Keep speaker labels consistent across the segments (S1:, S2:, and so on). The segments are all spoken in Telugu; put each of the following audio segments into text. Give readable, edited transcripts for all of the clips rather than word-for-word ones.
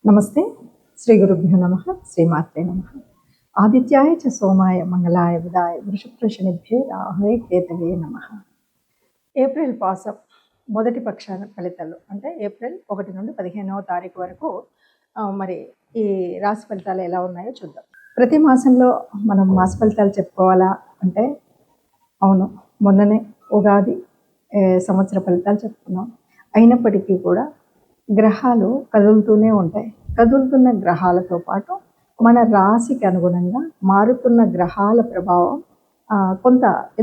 S1: నమస్తే. శ్రీ గురుభ్యో నమః. శ్రీమాత్రే నమః. ఆదిత్యాయ చ సోమాయ మంగళాయ బుధాయ వృషభృషణిభ్యే రాహవే కేతవే నమః. ఏప్రిల్ పాసం మొదటి పక్షాన ఫలితాలు అంటే ఏప్రిల్ 1 నుండి 15వ తారీఖు వరకు మరి ఈ రాశి ఫలితాలు ఎలా ఉన్నాయో చూద్దాం. ప్రతి మాసంలో మనం మాస ఫలితాలు చెప్పుకోవాలా అంటే అవును, మొన్ననే ఉగాది సంవత్సర ఫలితాలు చెప్పుకున్నాం. అయినప్పటికీ కూడా గ్రహాలు కదులుతూనే ఉంటాయి. కదులుతున్న గ్రహాలతో పాటు మన రాశికి అనుగుణంగా మారుతున్న గ్రహాల ప్రభావం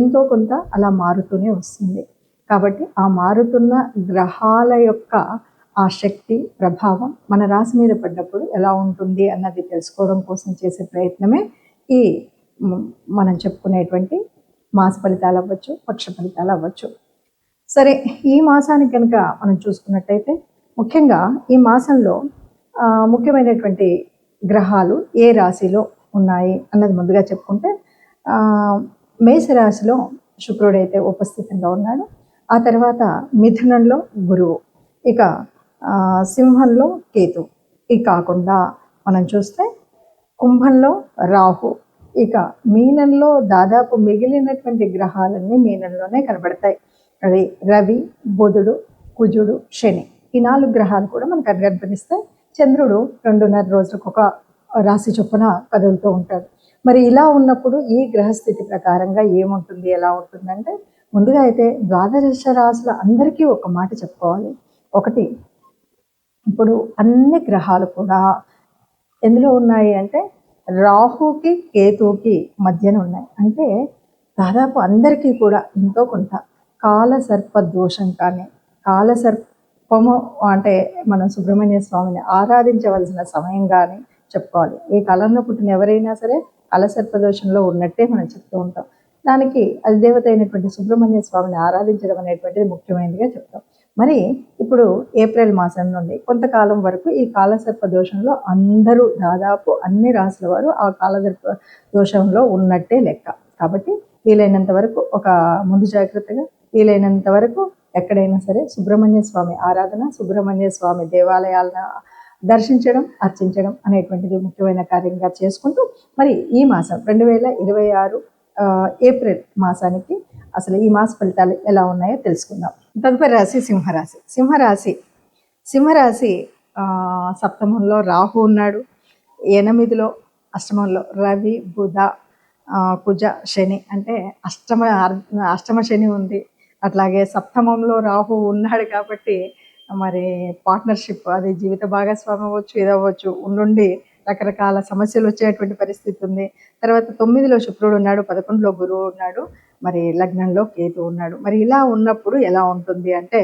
S1: ఎంతో కొంత అలా మారుతూనే వస్తుంది. కాబట్టి ఆ మారుతున్న గ్రహాల యొక్క ఆ శక్తి ప్రభావం మన రాశి మీద పడ్డప్పుడు ఎలా ఉంటుంది అన్నది తెలుసుకోవడం కోసం చేసే ప్రయత్నమే ఈ మనం చెప్పుకునేటువంటి మాస ఫలితాలు అవ్వచ్చు, పక్ష ఫలితాలు అవ్వచ్చు. సరే, ఈ మాసానికి కనుక మనం చూసుకున్నట్టయితే ముఖ్యంగా ఈ మాసంలో ముఖ్యమైనటువంటి గ్రహాలు ఏ రాశిలో ఉన్నాయి అన్నది ముందుగా చెప్పుకుంటే మేషరాశిలో శుక్రుడైతే ఉపస్థితంగా ఉన్నాడు. ఆ తర్వాత మిథునంలో గురువు, ఇక సింహంలో కేతు, ఇక కాకుండా మనం చూస్తే కుంభంలో రాహు, ఇక మీనంలో దాదాపు మిగిలినటువంటి గ్రహాలన్నీ మీనంలోనే కనబడతాయి. అవి రవి, బుధుడు, కుజుడు, శని, ఈ 4 గ్రహాలు కూడా మనకు కనిపిస్తాయి. చంద్రుడు 2.5 రోజులకు ఒక రాశి చొప్పున కదులుతూ ఉంటాడు. మరి ఇలా ఉన్నప్పుడు ఈ గ్రహస్థితి ప్రకారంగా ఏముంటుంది, ఎలా ఉంటుందంటే ముందుగా అయితే ద్వాదశ రాశుల అందరికీ ఒక మాట చెప్పుకోవాలి. ఒకటి, ఇప్పుడు అన్ని గ్రహాలు కూడా ఎందులో ఉన్నాయి అంటే రాహుకి కేతువుకి మధ్యన ఉన్నాయి. అంటే దాదాపు అందరికీ కూడా ఎంతో కొంత కాలసర్ప దోషం కానీ, కాలసర్పము అంటే మనం సుబ్రహ్మణ్య స్వామిని ఆరాధించవలసిన సమయం కానీ చెప్పుకోవాలి. ఏ కాలంలో పుట్టిన ఎవరైనా సరే కాలసర్ప దోషంలో ఉన్నట్టే మనం చెప్తూ ఉంటాం. దానికి అధిదేవత అయినటువంటి సుబ్రహ్మణ్య స్వామిని ఆరాధించడం అనేటువంటిది ముఖ్యమైనదిగా చెప్తాం. మరి ఇప్పుడు ఏప్రిల్ మాసం నుండి కొంతకాలం వరకు ఈ కాలసర్ప దోషంలో అందరూ దాదాపు అన్ని రాశుల వారు ఆ కాలసర్ప దోషంలో ఉన్నట్టే లెక్క. కాబట్టి వీలైనంత వరకు ఒక ముందు జాగ్రత్తగా వీలైనంత వరకు ఎక్కడైనా సరే సుబ్రహ్మణ్య స్వామి ఆరాధన, సుబ్రహ్మణ్య స్వామి దేవాలయాలను దర్శించడం, అర్చించడం అనేటువంటిది ముఖ్యమైన కార్యంగా చేసుకుంటూ మరి ఈ మాసం 2026 ఏప్రిల్ మాసానికి అసలు ఈ మాస ఫలితాలు ఎలా ఉన్నాయో తెలుసుకుందాం. తదుపరి రాశి సింహరాశి. సింహరాశి సప్తమంలో రాహు ఉన్నాడు, 8లో అష్టమంలో రవి, బుధ, కుజ, శని, అంటే అష్టమ శని ఉంది. అట్లాగే సప్తమంలో రాహు ఉన్నాడు కాబట్టి మరి పార్ట్నర్షిప్, అది జీవిత భాగస్వామి అవ్వచ్చు, ఇదవ్వచ్చు, ఉండి రకరకాల సమస్యలు వచ్చేటువంటి పరిస్థితి ఉంది. తర్వాత 9లో శుక్రుడు ఉన్నాడు, 11లో గురువు ఉన్నాడు, మరి లగ్నంలో కేతు ఉన్నాడు. మరి ఇలా ఉన్నప్పుడు ఎలా ఉంటుంది అంటే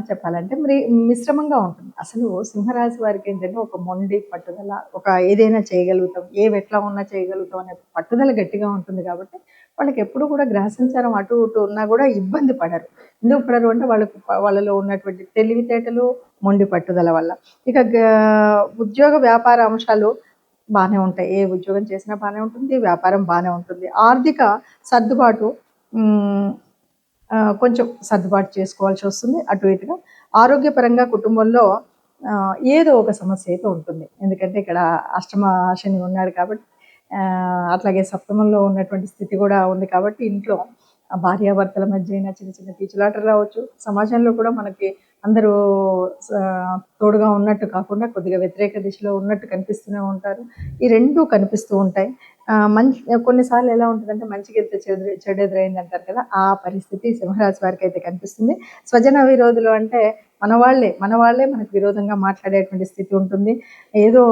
S1: చెప్పాలంటే మరి మిశ్రమంగా ఉంటుంది. అసలు సింహరాశి వారికి ఏంటంటే ఒక మొండి పట్టుదల, ఒక ఏదైనా చేయగలుగుతాం, ఎట్లా ఉన్నా చేయగలుగుతాం అనే పట్టుదల గట్టిగా ఉంటుంది. కాబట్టి వాళ్ళకి ఎప్పుడు కూడా గ్రహ సంచారం అటు ఇటు ఉన్నా కూడా ఇబ్బంది పడరు. ఎందుకు పడరు అంటే వాళ్ళలో ఉన్నటువంటి తెలివితేటలు, మొండి పట్టుదల వల్ల. ఇక ఉద్యోగ వ్యాపార అంశాలు బాగానే ఉంటాయి. ఏ ఉద్యోగం చేసినా బాగానే ఉంటుంది, వ్యాపారం బాగానే ఉంటుంది. ఆర్థిక సర్దుబాటు కొంచెం సర్దుబాటు చేసుకోవాల్సి వస్తుంది అటు ఇటుగా. ఆరోగ్యపరంగా కుటుంబంలో ఏదో ఒక సమస్య అయితే ఉంటుంది. ఎందుకంటే ఇక్కడ అష్టమ శని ఉన్నాడు కాబట్టి, అట్లాగే సప్తమంలో ఉన్నటువంటి స్థితి కూడా ఉంది కాబట్టి ఇంట్లో భార్యాభర్తల మధ్య అయినా చిన్న చిన్న కీచులాటలు రావచ్చు. సమాజంలో కూడా మనకి అందరూ తోడుగా ఉన్నట్టు కాకుండా కొద్దిగా వ్యతిరేక దిశలో ఉన్నట్టు కనిపిస్తూనే ఉంటారు. ఈ రెండూ కనిపిస్తూ ఉంటాయి. కొన్నిసార్లు ఎలా ఉంటుందంటే మంచికి వెళ్తే చెడు ఎదురైంది అంటారు కదా, ఆ పరిస్థితి సింహరాశి వారికి అయితే కనిపిస్తుంది. స్వజన విరోధులు అంటే మన వాళ్ళే మనకు విరోధంగా మాట్లాడేటువంటి స్థితి ఉంటుంది. ఏదో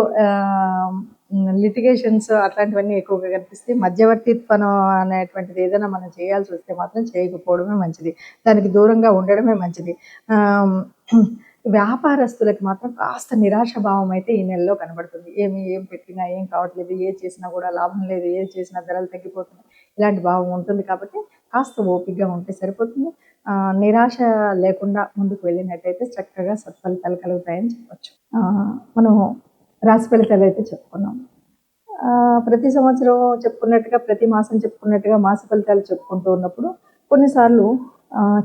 S1: లిటిగేషన్స్ అట్లాంటివన్నీ ఎక్కువగా కనిపిస్తాయి. మధ్యవర్తిత్వం అనేటువంటిది ఏదైనా మనం చేయాల్సి వస్తే మాత్రం చేయకపోవడమే మంచిది, దానికి దూరంగా ఉండడమే మంచిది. వ్యాపారస్తులకి మాత్రం కాస్త నిరాశభావం అయితే ఈ నెలలో కనబడుతుంది. ఏం పెట్టినా ఏం కావట్లేదు, ఏది చేసినా కూడా లాభం లేదు, ఏది చేసినా ధరలు తగ్గిపోతున్నాయి, ఇలాంటి భావం ఉంటుంది. కాబట్టి కాస్త ఓపికగా ఉంటే సరిపోతుంది. నిరాశ లేకుండా ముందుకు వెళ్ళినట్టయితే చక్కగా సత్ఫలితాలు కలుగుతాయని చెప్పచ్చు. మనం రాశి ఫలితాలు అయితే చెప్పుకున్నాం. ప్రతి సంవత్సరం చెప్పుకున్నట్టుగా, ప్రతి మాసం చెప్పుకున్నట్టుగా మాస ఫలితాలు చెప్పుకుంటూ ఉన్నప్పుడు కొన్నిసార్లు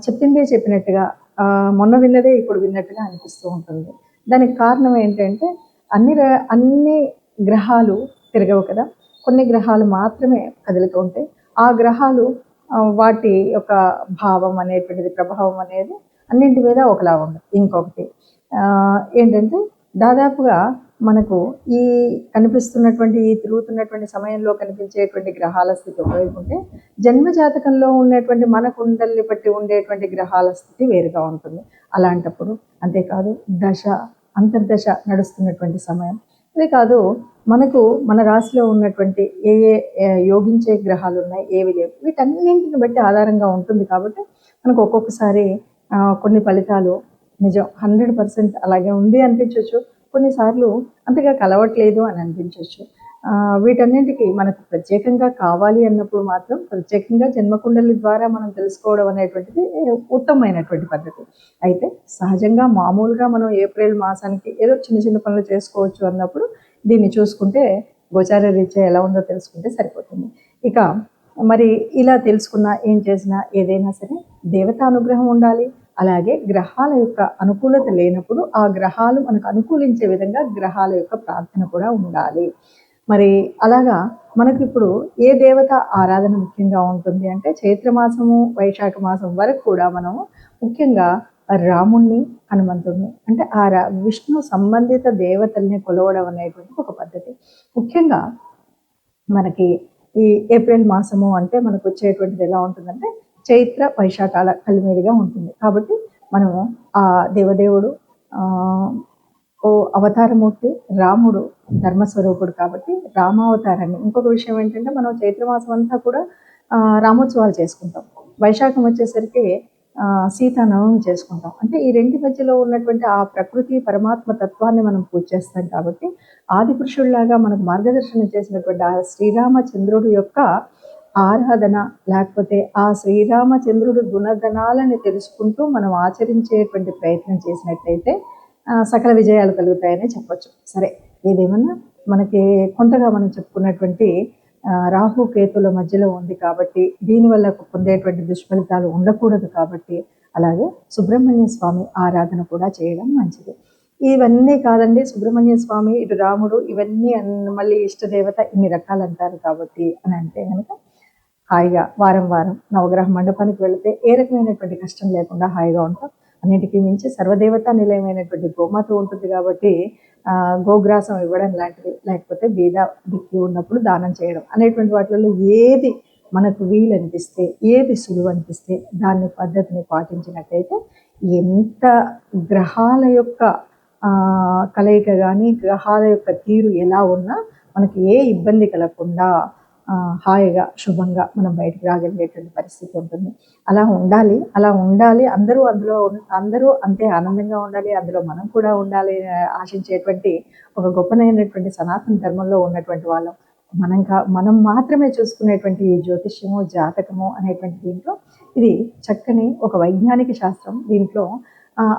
S1: చెప్పిందే చెప్పినట్టుగా, మొన్న విన్నదే ఇప్పుడు విన్నట్టుగా అనిపిస్తూ ఉంటుంది. దానికి కారణం ఏంటంటే అన్ని గ్రహాలు తిరగవు కదా, కొన్ని గ్రహాలు మాత్రమే కదులుతూ ఉంటాయి. ఆ గ్రహాలు వాటి యొక్క భావం అనేటువంటిది, ప్రభావం అనేది అన్నింటి మీద ఒకలా ఉండదు. ఇంకొకటి ఏంటంటే దాదాపుగా మనకు ఈ కనిపిస్తున్నటువంటి ఈ తిరుగుతున్నటువంటి సమయంలో కనిపించేటువంటి గ్రహాల స్థితి ఉపయోగించుకుంటే జన్మజాతకంలో ఉన్నటువంటి మన కుండల్ని బట్టి ఉండేటువంటి గ్రహాల స్థితి వేరుగా ఉంటుంది. అలాంటప్పుడు అంతేకాదు దశ అంతర్దశ నడుస్తున్నటువంటి సమయం, అదే కాదు మనకు మన రాశిలో ఉన్నటువంటి ఏ ఏ యోగించే గ్రహాలు ఉన్నాయి, ఏవి లేవు, వీటన్నింటిని బట్టి ఆధారంగా ఉంటుంది. కాబట్టి మనకు ఒక్కొక్కసారి కొన్ని ఫలితాలు నిజం 100% అలాగే ఉంది అనిపించవచ్చు, కొన్నిసార్లు అంతగా కలవట్లేదు అని అనిపించవచ్చు. వీటన్నింటికి మనకు ప్రత్యేకంగా కావాలి అన్నప్పుడు మాత్రం ప్రత్యేకంగా జన్మకుండలి ద్వారా మనం తెలుసుకోవడం అనేటువంటిది ఉత్తమమైనటువంటి పద్ధతి. అయితే సహజంగా మామూలుగా మనం ఏప్రిల్ మాసానికి ఏదో చిన్న చిన్న పనులు చేసుకోవచ్చు అన్నప్పుడు దీన్ని చూసుకుంటే గోచార రీత్యా ఎలా ఉందో తెలుసుకుంటే సరిపోతుంది. ఇక మరి ఇలా తెలుసుకున్నా, ఏం చేసినా, ఏదైనా సరే దేవతా అనుగ్రహం ఉండాలి. అలాగే గ్రహాల యొక్క అనుకూలత లేనప్పుడు ఆ గ్రహాలు మనకు అనుకూలించే విధంగా గ్రహాల యొక్క ప్రార్థన కూడా ఉండాలి. మరి అలాగా మనకి ఇప్పుడు ఏ దేవత ఆరాధన ముఖ్యంగా ఉంటుంది అంటే చైత్రమాసము వైశాఖ మాసం వరకు కూడా మనము ముఖ్యంగా రాముణ్ణి, హనుమంతుడిని, అంటే విష్ణు సంబంధిత దేవతల్ని కొలవడం అనేటువంటి ఒక పద్ధతి. ముఖ్యంగా మనకి ఈ ఏప్రిల్ మాసము అంటే మనకు వచ్చేటువంటిది ఎలా ఉంటుందంటే చైత్ర వైశాఖాల కలిమేడిగా ఉంటుంది. కాబట్టి మనము ఆ దేవదేవుడు ఓ అవతారమూర్తి రాముడు ధర్మస్వరూపుడు కాబట్టి రామావతారాన్ని, ఇంకొక విషయం ఏంటంటే మనం చైత్రమాసం అంతా కూడా రామోత్సవాలు చేసుకుంటాం. వైశాఖం వచ్చేసరికి సీతానవమి చేసుకుంటాం. అంటే ఈ రెండి మధ్యలో ఉన్నటువంటి ఆ ప్రకృతి పరమాత్మ తత్వాన్ని మనం పూజ చేస్తాం. కాబట్టి ఆది పురుషుల్లాగా మనకు మార్గదర్శనం చేసినటువంటి ఆ శ్రీరామచంద్రుడు యొక్క ఆరాధన, లేకపోతే ఆ శ్రీరామచంద్రుడు గుణగణాలని తెలుసుకుంటూ మనం ఆచరించేటువంటి ప్రయత్నం చేసినట్టయితే సకల విజయాలు కలుగుతాయని చెప్పొచ్చు. సరే, ఏదేమన్నా మనకి కొంతగా మనం చెప్పుకున్నటువంటి రాహు కేతుల మధ్యలో ఉంది కాబట్టి దీనివల్ల పొందేటువంటి దుష్ఫలితాలు ఉండకూడదు. కాబట్టి అలాగే సుబ్రహ్మణ్య స్వామి ఆరాధన కూడా చేయడం మంచిది. ఇవన్నీ కాదండి, సుబ్రహ్మణ్య స్వామి, ఇటు రాముడు, ఇవన్నీ మళ్ళీ ఇష్టదేవత, ఇన్ని రకాలు అంటారు. కాబట్టి అని అంటే కనుక హాయిగా వారం వారం నవగ్రహ మండపానికి వెళితే ఏ రకమైనటువంటి కష్టం లేకుండా హాయిగా ఉంటాం. అన్నిటికీ మించి సర్వదేవతా నిలయమైనటువంటి గోమాత ఉంటుంది. కాబట్టి గోగ్రాసం ఇవ్వడం లాంటిది, లేకపోతే బీద దిక్కి ఉన్నప్పుడు దానం చేయడం అనేటువంటి వాటిల్లో ఏది మనకు వీలు అనిపిస్తే, ఏది సులువు అనిపిస్తే దాన్ని పద్ధతిని పాటించినట్టయితే ఎంత గ్రహాల యొక్క కలయిక కానీ, గ్రహాల యొక్క తీరు ఎలా ఉన్నా మనకి ఏ ఇబ్బంది కలగకుండా హాయిగా శుభంగా మనం బయటికి రాగలిగేటువంటి పరిస్థితి ఉంటుంది. అలా ఉండాలి. అందరూ అంతే ఆనందంగా ఉండాలి, అందులో మనం కూడా ఉండాలి ఆశించేటువంటి ఒక గొప్పనైనటువంటి సనాతన ధర్మంలో ఉన్నటువంటి వాళ్ళం మనం మాత్రమే చూసుకునేటువంటి ఈ జ్యోతిష్యము, జాతకము అనేటువంటి దీంట్లో ఇది చక్కని ఒక వైజ్ఞానిక శాస్త్రం. దీంట్లో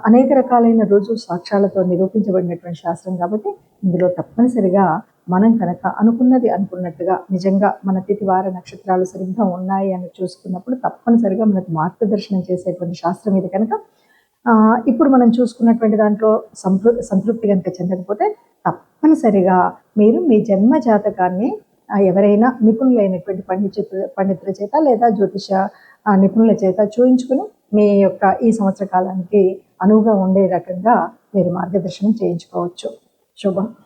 S1: అనేక రకాలైన రుజువు సాక్ష్యాలతో నిరూపించబడినటువంటి శాస్త్రం. కాబట్టి ఇందులో తప్పనిసరిగా మనం కనుక అనుకున్నట్టుగా నిజంగా మన తిథి వార నక్షత్రాలు సరిగ్గా ఉన్నాయి అని చూసుకున్నప్పుడు తప్పనిసరిగా మనకు మార్గదర్శనం చేసేటువంటి శాస్త్రం ఇది. కనుక ఇప్పుడు మనం చూసుకున్నటువంటి దాంట్లో సంతృప్తి కనుక చెందకపోతే తప్పనిసరిగా మీరు మీ జన్మ జాతకాన్ని ఎవరైనా నిపుణులైనటువంటి పండితుల చేత లేదా జ్యోతిష నిపుణుల చేత చూయించుకుని మీ యొక్క ఈ సంవత్సర కాలానికి అనువుగా ఉండే రకంగా మీరు మార్గదర్శనం చేయించుకోవచ్చు. శుభం.